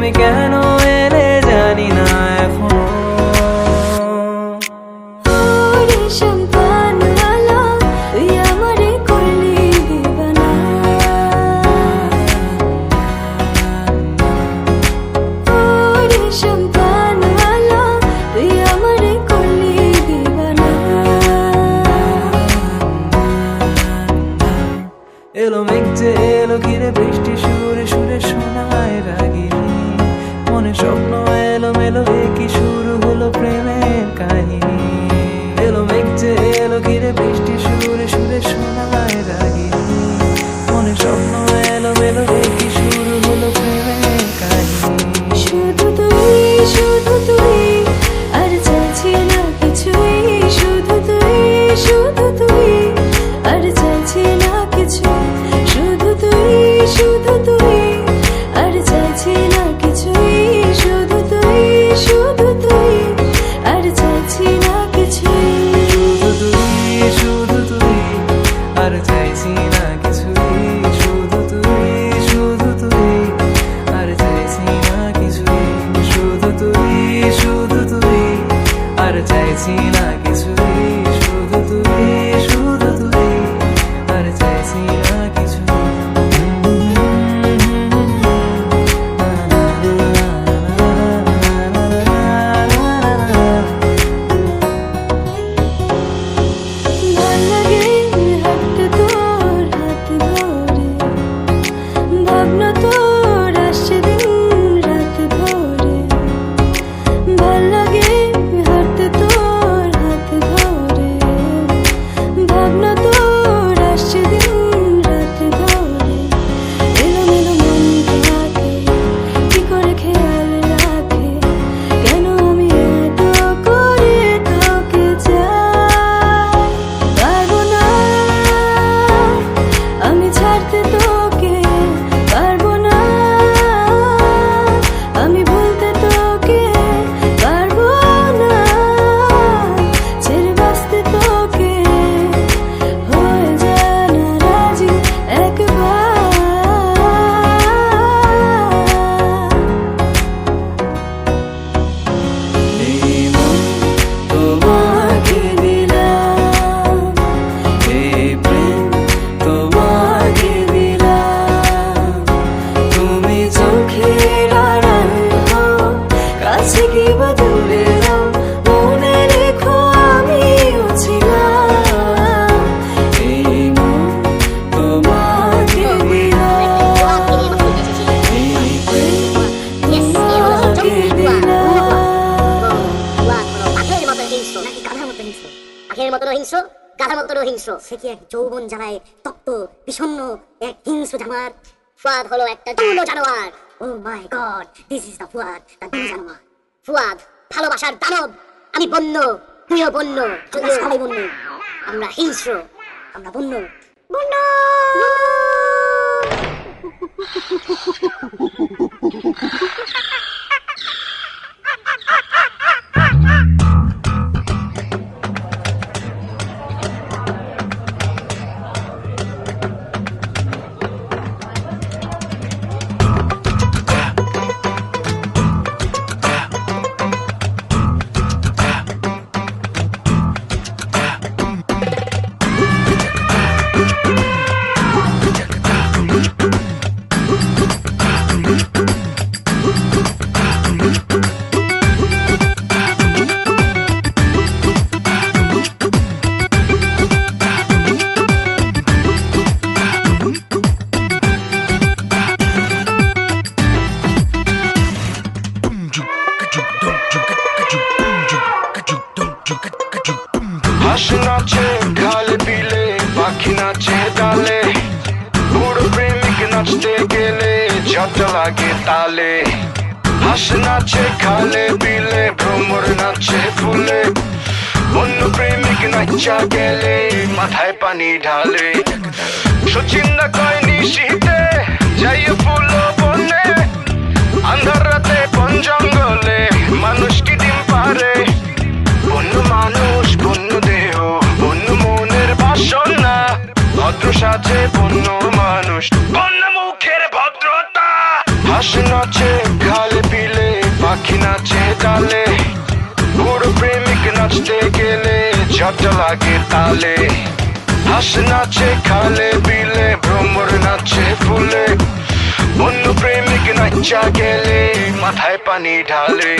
তুমি কেন এলে জানি না এখনো। এলো মেঘ যে এলো ঘিরে বৃষ্টি সুরে সুরে শোনায় রাগিনী, মনে স্বপ্ন এলো মেলো কি শুরু হলো প্রেমের কাহিনী। এলো মেঘ যে এলো ঘিরে বৃষ্টি সুরে সুরে শোনায় রাগিনী, মনে স্বপ্ন এলো মেলো কি শুরু হলো প্রেমের কাহিনী। শুধু তুই আর চাইছি না কিছুই, শুধু তুই আর চাইছি না কিছু, শুধু তুই আর চাইছি না কিছুই, শুধু তুই আর চাইছি না কিছুই, শুধু তুই আর চাইছি না কিছুই, শুধু তুই আর চাইছি না কিছুই, শুধু তুই আর চাইছি না কিছুই, শুধু তুই আর চাইছি না কিছুই। ভাল লাগে হাঁটতে তোর হাত ধরে, ভাবনা তোর আসছে দিন রাত ভরে, ভাল লাগে হাঁটতে তোর হাত ধরে, ভাবনা তোর আসছে দিন রাত ভরে, এলোমেলো মনটাকে কি করে খেয়াল রাখে, কেন আমি এত করে তোকে চাই, পারবো না আমি ছাড়তে তোকে, পারবো না আমি ভুলতে তোকে, পারবো না ছেড়ে বাঁচতে তোকে, হয়ে যায় না রাজি একবার। এই মন তোমাকে দিলাম, এই প্রেম তোমাকে দিলাম, তুমি চোখের আড়াল হও, কাছে কি বা দূরে নাও, মনে রেখো আমিও ছিলাম। এই মন তোমাকে দিলাম, এই প্রেম তোমাকে দিলাম। বাঘের মতো হিংস্র, গাধার মতো হিংস্র, সে কি এক যৌবন জ্বালায় তপ্ত বিষণ্ণ এক হিংস্র জানোয়ার। ফুয়াদ হলো একটা দুলো জানোয়ার। Oh my God, this is the Fuad, the দুলো জানোয়ার। ফুয়াদ ভালোবাসার দানব। আমি বন্য, তুইও বন্য, আমরা সবাই বন্য, আমরা হিংস্র, আমরা বন্য বন্য। হাঁস নাচে খালে বিলে, পাখি নাচে ডালে, বুড়ো প্রেমিক নাচতে গেলে ঝাঁটা লাগে তালে। হাঁস নাচে খালে বিলে, ভ্রমর নাচে ফুলে, অন্য প্রেমিক নাচা গেলে মাথায় পানি ঢালে। সচিন্দা কয় নিশীতে যাইয়ে ফুল বনে, আন্ধার রাতে বন জঙ্গলে মানুষ কি ডিম পারে। বন্য মানুষ, বন্য দেহ, বন্য মনের বাসনা, ভদ্র সাজে বন্য মানুষ, বন্য মুখের ভদ্রতা। হাঁস নাচে খালে পাখি নাচে ডালে বুড়ো প্রেমিক নাচতে গেলে ঝড়টা লাগে তালে হাঁস নাচে খালে বিলে ভ্রমর নাচে ফুলে অন্য প্রেমিক নাচা গেলে মাথায় পানি ঢালে